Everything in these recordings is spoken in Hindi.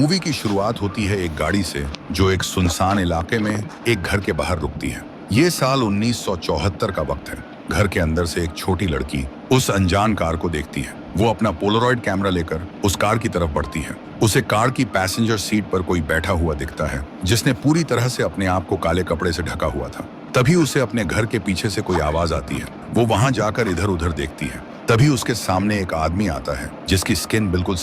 मूवी की शुरुआत होती है एक गाड़ी से जो एक सुनसान इलाके में एक घर के बाहर रुकती है। ये साल 1974 का वक्त है। घर के अंदर से एक छोटी लड़की उस अनजान कार को देखती है। वो अपना पोलरॉइड कैमरा लेकर उस कार की तरफ बढ़ती है। उसे कार की पैसेंजर सीट पर कोई बैठा हुआ दिखता है जिसने पूरी तरह से अपने आप को काले कपड़े से ढका हुआ था। तभी उसे अपने घर के पीछे से कोई आवाज आती है। वो वहां जाकर इधर उधर देखती है। तभी उसके सामने एक आदमी आता है जिसकी स्किन बिल्कुल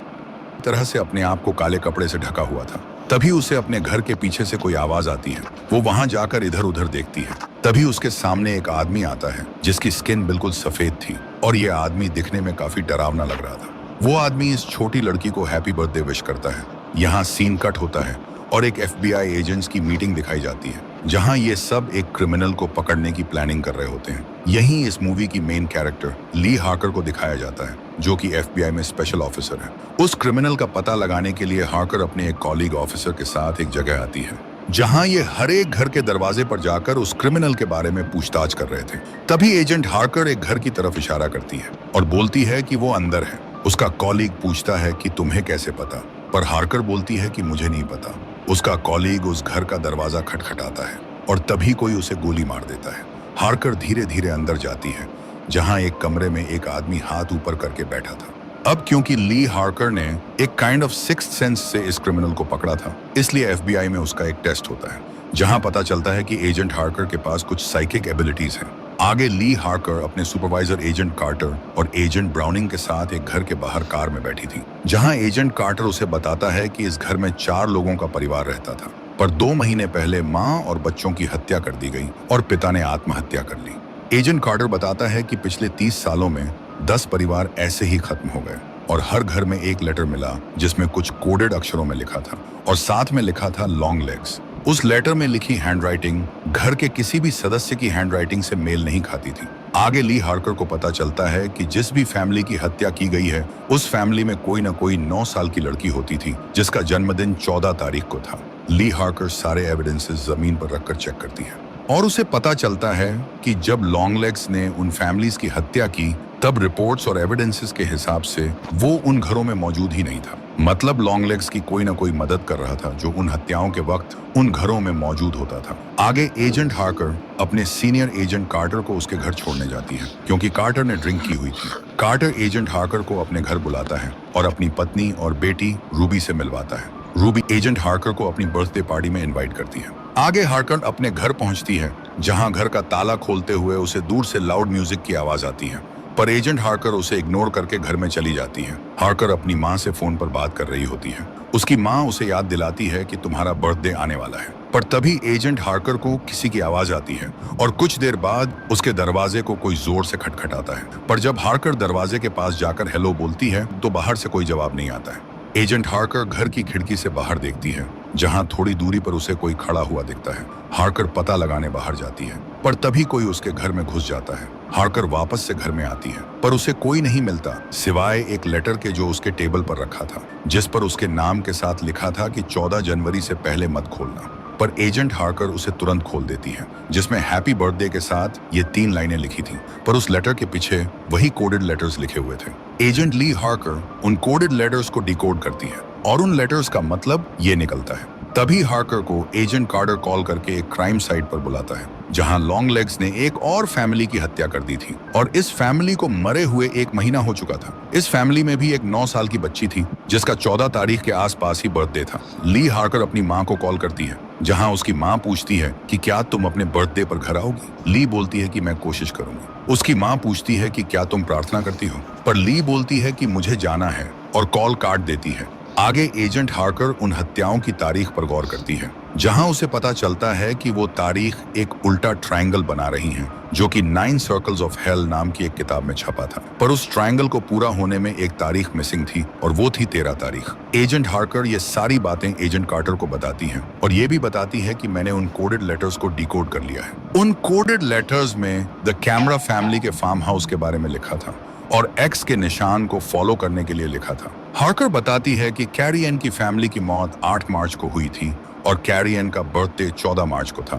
तरह से अपने आप को काले कपड़े से ढका हुआ था। तभी उसे अपने घर के पीछे से कोई आवाज आती है। वो वहां जाकर इधर उधर देखती है। तभी उसके सामने एक आदमी आता है जिसकी स्किन बिल्कुल सफेद थी और ये आदमी दिखने में काफी डरावना लग रहा था। वो आदमी इस छोटी लड़की को हैप्पी बर्थडे विश करता है। यहाँ सीन कट होता है और एक FBI एजेंट्स की मीटिंग दिखाई जाती है जहां ये सब एक क्रिमिनल को पकड़ने की प्लानिंग कर रहे होते हैं। यहीं इस मूवी की मेन कैरेक्टर ली हार्कर को दिखाया जाता है जो कि FBI में स्पेशल ऑफिसर है। उस क्रिमिनल का पता लगाने के लिए हार्कर अपने एक कॉलीग ऑफिसर के साथ एक जगह आती है जहां ये हर एक घर के दरवाजे पर जाकर उस क्रिमिनल के बारे में पूछताछ कर रहे थे। तभी एजेंट हार्कर एक घर की तरफ इशारा करती है और बोलती है कि वो अंदर है। उसका कॉलीग पूछता है कि तुम्हें कैसे पता, पर हार्कर बोलती है कि मुझे नहीं पता। उसका कॉलीग उस घर का दरवाजा खटखटाता है और तभी कोई उसे गोली मार देता है। हार्कर धीरे धीरे अंदर जाती है जहां एक कमरे में एक आदमी हाथ ऊपर करके बैठा था। अब क्योंकि ली हार्कर ने एक काइंड ऑफ सिक्स्थ सेंस से इस क्रिमिनल को पकड़ा था, इसलिए FBI में उसका एक टेस्ट होता है जहां पता चलता है कि एजेंट हार्कर के पास कुछ साइकिक एबिलिटीज हैं। आगे ली हार्कर अपने सुपरवाइजर एजेंट कार्टर और एजेंट ब्राउनिंग के साथ एक घर के बाहर कार में बैठी थी जहां एजेंट कार्टर उसे बताता है कि इस घर में 4 लोगों का परिवार रहता था, पर 2 महीने पहले माँ और बच्चों की हत्या कर दी गई और पिता ने आत्महत्या कर ली। एजेंट कार्टर बताता है कि पिछले 30 सालों में 10 परिवार ऐसे ही खत्म हो गए और हर घर में एक लेटर मिला जिसमें कुछ कोडेड अक्षरों में लिखा था और साथ में लिखा था लॉन्ग लेग्स। उस लेटर में लिखी हैंडराइटिंग घर के किसी भी सदस्य की हैंडराइटिंग से मेल नहीं खाती थी। आगे ली हार्कर को पता चलता है कि जिस भी फैमिली की हत्या की गई है उस फैमिली में कोई न कोई 9 साल की लड़की होती थी जिसका जन्मदिन 14 तारीख को था। ली हार्कर सारे एविडेंसेस जमीन पर रखकर चेक करती है और उसे पता चलता है कि जब लॉन्ग लेग्स ने उन फैमिलीज की हत्या की तब रिपोर्ट्स और एविडेंसेस के हिसाब से वो उन घरों में मौजूद ही नहीं था। मतलब लॉन्ग लेग्स की कोई ना कोई मदद कर रहा था जो उन हत्याओं के वक्त उन घरों में मौजूद होता था। आगे एजेंट हार्कर अपने सीनियर एजेंट कार्टर को उसके घर छोड़ने जाती है क्योंकि कार्टर ने ड्रिंक की हुई थी। कार्टर एजेंट हार्कर को अपने घर बुलाता है और अपनी पत्नी और बेटी रूबी से मिलवाता है। रूबी एजेंट हार्कर को अपनी बर्थडे पार्टी में इनवाइट करती है। आगे हार्कर अपने घर पहुंचती है जहां घर का ताला खोलते हुए उसे दूर से लाउड म्यूजिक की आवाज आती है, पर एजेंट हार्कर उसे इग्नोर करके घर में चली जाती है। हार्कर अपनी माँ से फोन पर बात कर रही होती है। उसकी माँ उसे याद दिलाती है कि तुम्हारा बर्थडे आने वाला है, पर तभी एजेंट हार्कर को किसी की आवाज आती है और कुछ देर बाद उसके दरवाजे को कोई जोर से खटखटाता है। पर जब हार्कर दरवाजे के पास जाकर हेलो बोलती है तो बाहर से कोई जवाब नहीं आता है। एजेंट हार्कर घर की खिड़की से बाहर देखती है जहां थोड़ी दूरी पर उसे कोई खड़ा हुआ दिखता है। हार्कर पता लगाने बाहर जाती है पर तभी कोई उसके घर में घुस जाता है। हार्कर वापस से घर में आती है पर उसे कोई नहीं मिलता सिवाय एक लेटर के जो उसके टेबल पर रखा था जिस पर उसके नाम के साथ लिखा था कि 14 जनवरी से पहले मत खोलना। पर एजेंट हार्कर उसे तुरंत खोल देती है जिसमें हैप्पी बर्थडे के साथ ये 3 लाइनें लिखी थी, पर उस लेटर के पीछे वही कोडेड लेटर्स लिखे हुए थे। एजेंट ली हार्कर उन कोडेड लेटर्स को डिकोड करती है और उन लेटर्स का मतलब ये निकलता है। तभी हार्कर को एजेंट कार्टर कॉल करके एक क्राइम साइट पर बुलाता है जहां लॉन्ग लेग्स ने एक और फैमिली की हत्या कर दी थी और इस फैमिली को मरे हुए 1 महीना हो चुका था। इस फैमिली में भी एक 9 साल की बच्ची थी जिसका 14 तारीख के आसपास ही बर्थडे था। ली हार्कर अपनी माँ को कॉल करती है जहां उसकी माँ पूछती है कि क्या तुम अपने बर्थडे पर घर आओगी। ली बोलती है कि मैं कोशिश करूंगी। उसकी माँ पूछती है कि क्या तुम प्रार्थना करती हो, पर ली बोलती है कि मुझे जाना है और कॉल काट देती है। आगे एजेंट हार्कर उन हत्याओं की तारीख पर गौर करती है जहां उसे पता चलता है कि वो तारीख एक उल्टा ट्रायंगल बना रही हैं जो कि 9 सर्कल्स ऑफ हेल नाम की एक किताब में छपा था, पर उस ट्रायंगल को पूरा होने में एक तारीख मिसिंग थी और वो थी 13 तारीख। एजेंट हार्कर ये सारी बातें एजेंट कार्टर को बताती हैं और ये भी बताती है कि मैंने उन कोडेड लेटर्स को डिकोड कर लिया है। उन कोडेड लेटर्स में द कैमरा फैमिली के फार्म हाउस के बारे में लिखा था और एक्स के निशान को फॉलो करने के लिए लिखा था। हार्कर बताती है कि कैरी एन की फैमिली की मौत 8 मार्च को हुई थी और कैरी एन का बर्थडे 14 मार्च को था।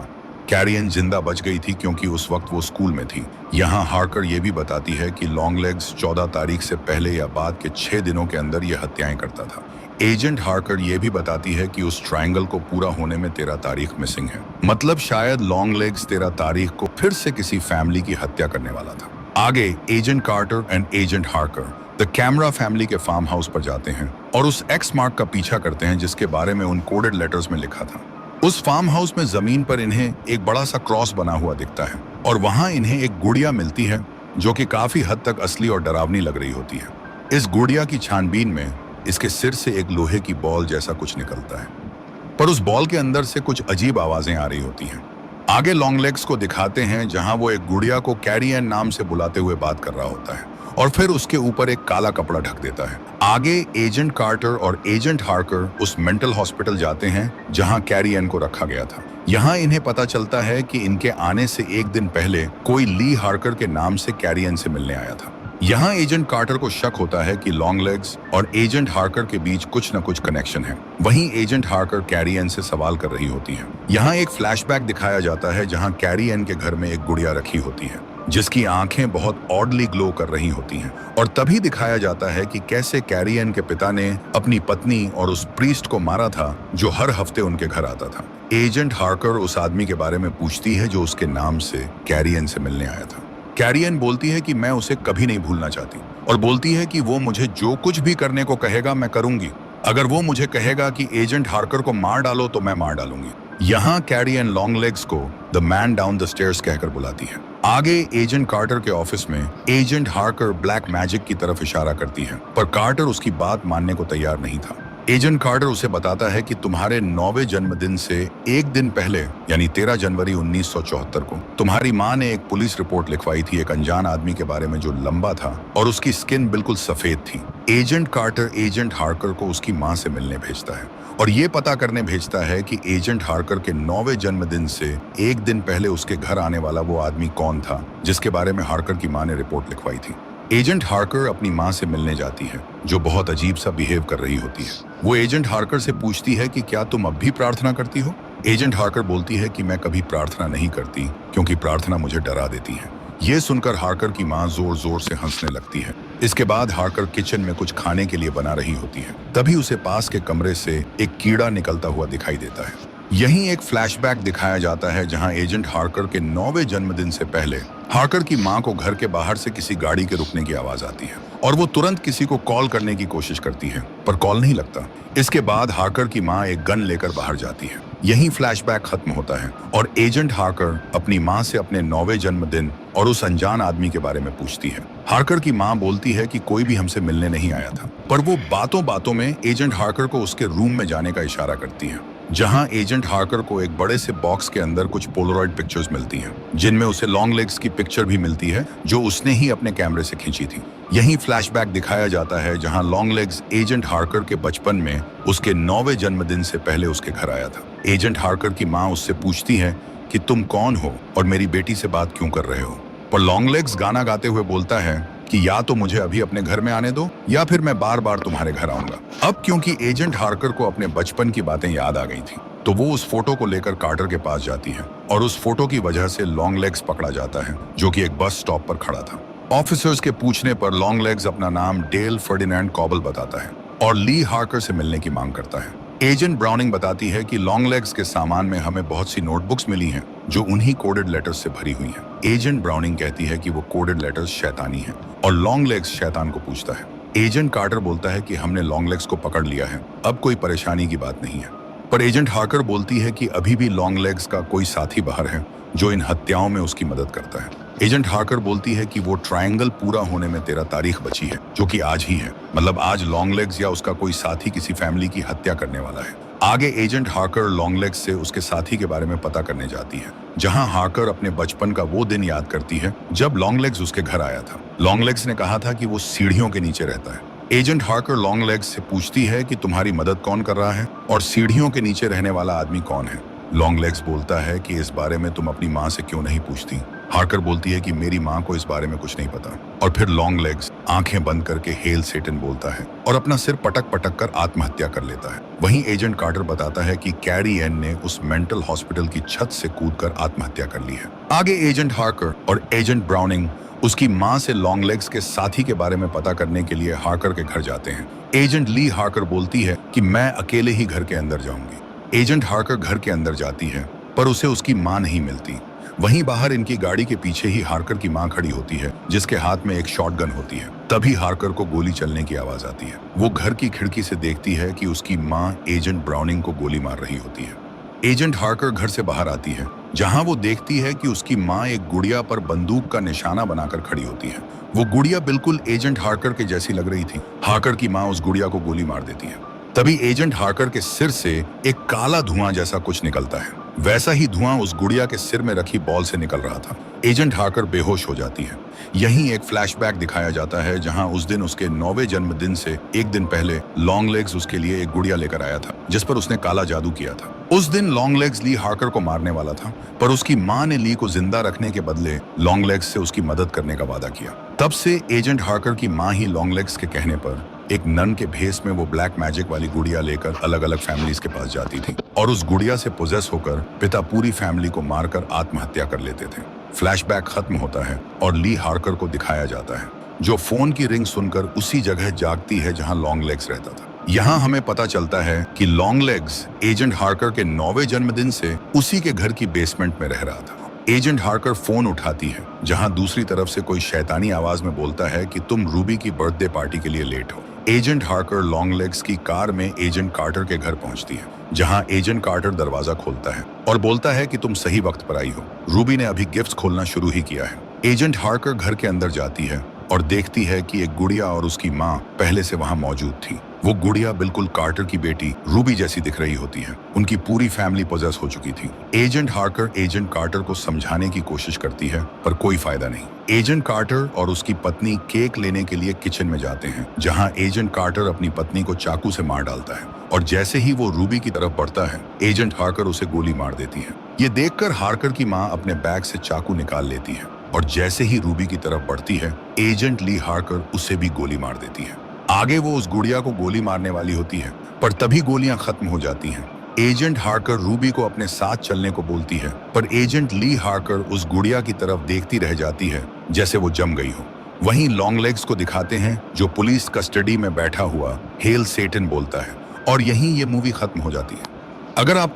कैरी एन जिंदा बच गई थी क्योंकि उस वक्त वो स्कूल में थी। यहाँ हार्कर ये भी बताती है कि लॉन्ग लेग्स 14 तारीख से पहले या बाद के 6 दिनों के अंदर ये हत्याएं करता था। एजेंट हार्कर ये भी बताती है कि उस ट्रायंगल को पूरा होने में 13 तारीख मिसिंग है। मतलब शायद लॉन्ग लेग्स 13 तारीख को फिर से किसी फैमिली की हत्या करने वाला था। आगे agent Carter and agent Harker the camera family के फार्म हाउस पर जाते हैं और उस एक्स मार्क का पीछा करते हैं जिसके बारे में उन कोडेड लेटर्स में लिखा था। उस फार्म हाउस में जमीन पर इन्हें एक बड़ा सा क्रॉस बना हुआ दिखता है और वहां इन्हें एक गुड़िया मिलती है जो कि काफी हद तक असली और डरावनी लग रही होती है। इस गुड़िया की छानबीन में इसके सिर से एक लोहे की बॉल जैसा कुछ निकलता है, पर उस बॉल के अंदर से कुछ अजीब आवाजें आ रही होती हैं। आगे लॉन्ग लेग्स को दिखाते हैं जहां वो एक गुड़िया को कैरी एन नाम से बुलाते हुए बात कर रहा होता है और फिर उसके ऊपर एक काला कपड़ा ढक देता है। आगे एजेंट कार्टर और एजेंट हार्कर उस मेंटल हॉस्पिटल जाते हैं जहां कैरी एन को रखा गया था। यहाँ इन्हें पता चलता है कि इनके आने से एक दिन पहले कोई ली हार्कर के नाम से कैरी एन से मिलने आया था। यहाँ एजेंट कार्टर को शक होता है कि लॉन्ग लेग्स और एजेंट हार्कर के बीच कुछ न कुछ कनेक्शन है। वहीं एजेंट हार्कर कैरी एन से सवाल कर रही होती है। यहाँ एक फ्लैशबैक दिखाया जाता है जहाँ कैरी एन के घर में एक गुड़िया रखी होती है जिसकी आंखें बहुत ऑडली ग्लो कर रही होती हैं और तभी दिखाया जाता है कि कैसे कैरी एन के पिता ने अपनी पत्नी और उस प्रीस्ट को मारा था जो हर हफ्ते उनके घर आता था। एजेंट हार्कर उस आदमी के बारे में पूछती है जो उसके नाम से कैरी एन से मिलने आया था। कैरी एन बोलती है कि मैं उसे कभी नहीं भूलना चाहती और बोलती है कि वो मुझे जो कुछ भी करने को कहेगा मैं करूंगी। अगर वो मुझे कहेगा कि एजेंट हार्कर को मार डालो तो मैं मार डालूंगी। यहाँ कैरी एन लॉन्ग लेग्स को the man down the stairs कहकर बुलाती है। आगे एजेंट कार्टर के ऑफिस में एजेंट हार्कर ब्लैक मैजिक की तरफ इशारा करती है, पर कार्टर उसकी बात मानने को तैयार नहीं था। एजेंट कार्टर उसे बताता है कि तुम्हारे 9वें जन्मदिन से एक दिन पहले यानी 13 जनवरी 1974 को तुम्हारी माँ ने एक पुलिस रिपोर्ट लिखवाई थी एक अनजान आदमी के बारे में जो लंबा था और उसकी स्किन बिल्कुल सफेद थी। एजेंट कार्टर एजेंट हार्कर को उसकी माँ से मिलने भेजता है और ये पता करने भेजता है कि एजेंट हार्कर के 9वें जन्मदिन से एक दिन पहले उसके घर आने वाला वो आदमी कौन था जिसके बारे में हार्कर की माँ ने रिपोर्ट लिखवाई थी। एजेंट हार्कर अपनी माँ से मिलने जाती है जो बहुत अजीब सा बिहेव कर रही होती है। वो एजेंट हार्कर से पूछती है कि क्या तुम अब भी प्रार्थना करती हो। एजेंट हार्कर बोलती है कि मैं कभी प्रार्थना नहीं करती क्योंकि प्रार्थना मुझे डरा देती है। ये सुनकर हार्कर की माँ जोर जोर से हंसने लगती है। इसके बाद हार्कर किचन में कुछ खाने के लिए बना रही होती है, तभी उसे पास के कमरे से एक कीड़ा निकलता हुआ दिखाई देता है। यहीं एक फ्लैशबैक दिखाया जाता है जहां एजेंट हार्कर के 9वें जन्मदिन से पहले हार्कर की मां को घर के बाहर से किसी गाड़ी के रुकने की आवाज आती है और वो तुरंत किसी को कॉल करने की कोशिश करती है पर कॉल नहीं लगता। इसके बाद हार्कर की मां एक गन लेकर बाहर जाती है। यहीं फ्लैशबैक खत्म होता है और एजेंट हार्कर अपनी मां से अपने 9वें जन्मदिन और उस अनजान आदमी के बारे में पूछती है। हार्कर की मां बोलती है कि कोई भी हमसे मिलने नहीं आया था, पर वो बातों बातों में एजेंट हार्कर को उसके रूम में जाने का इशारा करती है जहां एजेंट हार्कर को एक बड़े से बॉक्स के अंदर कुछ पोलरॉइड पिक्चर्स मिलती हैं जिनमें उसे लॉन्ग लेग्स की पिक्चर भी मिलती है जो उसने ही अपने कैमरे से खींची थी। यहीं फ्लैशबैक दिखाया जाता है जहां लॉन्ग लेग्स एजेंट हार्कर के बचपन में उसके 9वें जन्मदिन से पहले उसके घर आया था। एजेंट हार्कर की मां उससे पूछती है कि तुम कौन हो और मेरी बेटी से बात क्यों कर रहे हो, पर लॉन्ग लेग्स गाना गाते हुए बोलता है कि या तो मुझे अभी अपने घर में आने दो या फिर मैं बार बार तुम्हारे घर आऊंगा। अब क्योंकि एजेंट हार्कर को अपने बचपन की बातें याद आ गई थी तो वो उस फोटो को लेकर कार्टर के पास जाती है और उस फोटो की वजह से लॉन्ग लेग्स पकड़ा जाता है जो कि एक बस स्टॉप पर खड़ा था। ऑफिसर्स के पूछने पर लॉन्ग लेग्स अपना नाम डेल फर्डिनेंड कॉबल बताता है और ली हार्कर से मिलने की मांग करता है। एजेंट ब्राउनिंग बताती है कि लॉन्ग लेग्स के सामान में हमें बहुत सी नोटबुक्स मिली हैं जो उन्हीं कोडेड लेटर्स से भरी हुई हैं। एजेंट ब्राउनिंग कहती है कि वो कोडेड लेटर्स शैतानी हैं और लॉन्ग लेग्स शैतान को पूछता है। एजेंट कार्टर बोलता है कि हमने लॉन्ग लेग्स को पकड़ लिया है, अब कोई परेशानी की बात नहीं है, पर एजेंट हार्कर बोलती है कि अभी भी लॉन्ग लेग्स का कोई साथी बाहर है जो इन हत्याओं में उसकी मदद करता है। एजेंट हार्कर बोलती है कि वो ट्रायंगल पूरा होने में 13 तारीख बची है जो कि आज ही है, मतलब आज लॉन्ग लेग्स या उसका कोई साथी किसी फैमिली की हत्या करने वाला है। आगे एजेंट हार्कर लॉन्ग लेग्स से उसके साथी के बारे में पता करने जाती है जहां हार्कर अपने बचपन का वो दिन याद करती है जब लॉन्ग लेग्स उसके घर आया था। लॉन्ग लेग्स ने कहा था कि वो सीढ़ियों के नीचे रहता है। एजेंट हार्कर लॉन्ग लेग्स से पूछती है कि तुम्हारी मदद कौन कर रहा है और सीढ़ियों के नीचे रहने वाला आदमी कौन है। लॉन्ग लेग्स बोलता है कि इस बारे में तुम अपनी माँ से क्यों नहीं पूछती। हार्कर बोलती है कि मेरी माँ को इस बारे में कुछ नहीं पता और फिर लॉन्ग लेग्स आंखें बंद करके हेल सेटन बोलता है और अपना सिर पटक पटक कर आत्महत्या कर लेता है। वहीं एजेंट कार्टर बताता है कि कैरी एन ने उस मेंटल हॉस्पिटल की छत से कूदकर आत्महत्या कर ली है। आगे एजेंट हार्कर और एजेंट ब्राउनिंग उसकी माँ से लॉन्ग लेग्स के साथी के बारे में पता करने के लिए हार्कर के घर जाते हैं। एजेंट ली हार्कर बोलती है कि मैं अकेले ही घर के अंदर जाऊंगी। एजेंट हार्कर घर के अंदर जाती है पर उसे उसकी माँ नहीं मिलती। वहीं बाहर इनकी गाड़ी के पीछे ही हार्कर की माँ खड़ी होती है, जिसके हाथ में एक शॉटगन होती है। तभी हार्कर को गोली चलने की आवाज आती है। वो घर की खिड़की से देखती है कि उसकी माँ एजेंट ब्राउनिंग को गोली मार रही होती है। एजेंट हार्कर घर से बाहर आती है, जहां वो देखती है कि उसकी माँ एक गुड़िया पर बंदूक का निशाना बनाकर खड़ी होती है। वो गुड़िया बिल्कुल एजेंट हार्कर के जैसी लग रही थी। हार्कर की माँ उस गुड़िया को गोली मार देती है। तभी एजेंट हार्कर के सिर से एक काला धुआं जैसा कुछ निकलता है। वैसा ही धुआं उस गुड़िया के सिर में रखी बॉल से निकल रहा था। एजेंट हार्कर बेहोश हो जाती है। यहीं एक फ्लैशबैक दिखाया जाता है, जहां उस दिन उसके 9वें जन्मदिन से एक दिन पहले लॉन्ग लेग्स उसके लिए एक गुड़िया लेकर आया था, जिस पर उसने काला जादू किया था। उस दिन लॉन्ग लेग्स ली हार्कर को मारने वाला था, पर उसकी माँ ने ली को जिंदा रखने के बदले लॉन्ग लेग्स से उसकी मदद करने का वादा किया। तब से एजेंट हार्कर की माँ ही लॉन्ग लेग्स के कहने पर एक नन के भेस में वो ब्लैक मैजिक वाली गुड़िया लेकर अलग अलग फैमिलीज के पास जाती थी, और उस गुड़िया से पोजेस होकर पिता पूरी फैमिली को मारकर आत्महत्या कर लेते थे। फ्लैशबैक खत्म होता है और ली हार्कर को दिखाया जाता है, जो फोन की रिंग सुनकर उसी जगह जागती है जहां लॉन्ग लेग्स रहता था। यहाँ हमें पता चलता है कि लॉन्ग लेग्स एजेंट हार्कर के 9वें जन्मदिन से उसी के घर की बेसमेंट में रह रहा था। एजेंट हार्कर फोन उठाती है, जहां दूसरी तरफ से कोई शैतानी आवाज में बोलता है कि तुम रूबी की बर्थडे पार्टी के लिए लेट हो। एजेंट हार्कर लॉन्ग लेग्स की कार में एजेंट कार्टर के घर पहुंचती है, जहां एजेंट कार्टर दरवाजा खोलता है और बोलता है कि तुम सही वक्त पर आई हो। रूबी ने अभी गिफ्ट्स खोलना शुरू ही किया है। एजेंट हार्कर घर के अंदर जाती है और देखती है कि एक गुड़िया और उसकी माँ पहले से वहां मौजूद थी। वो गुड़िया बिल्कुल कार्टर की बेटी रूबी जैसी दिख रही होती है। उनकी पूरी फैमिली पोजेस हो चुकी थी। एजेंट हार्कर एजेंट कार्टर को समझाने की कोशिश करती है, पर कोई फायदा नहीं। एजेंट कार्टर और उसकी पत्नी केक लेने के लिए किचन में जाते हैं, जहां एजेंट कार्टर अपनी पत्नी को चाकू से मार डालता है, और जैसे ही वो रूबी की तरफ बढ़ता है, एजेंट हार्कर उसे गोली मार देती है। ये देखकर हार्कर की माँ अपने बैग से चाकू निकाल लेती है, और जैसे ही रूबी की तरफ बढ़ती है, एजेंट ली हार्कर उसे भी गोली मार देती है। आगे वो उस गुड़िया को गोली मारने वाली होती है, पर तभी गोलियां खत्म हो जाती हैं। एजेंट हार्कर रूबी को अपने साथ चलने को बोलती है, पर एजेंट ली हार्कर उस गुड़िया की तरफ देखती रह जाती है जैसे वो जम गई हो। वहीं लॉन्ग लेग्स को दिखाते हैं, जो पुलिस कस्टडी में बैठा हुआ हेल सेटन बोलता है, और यहीं ये मूवी खत्म हो जाती है। अगर आप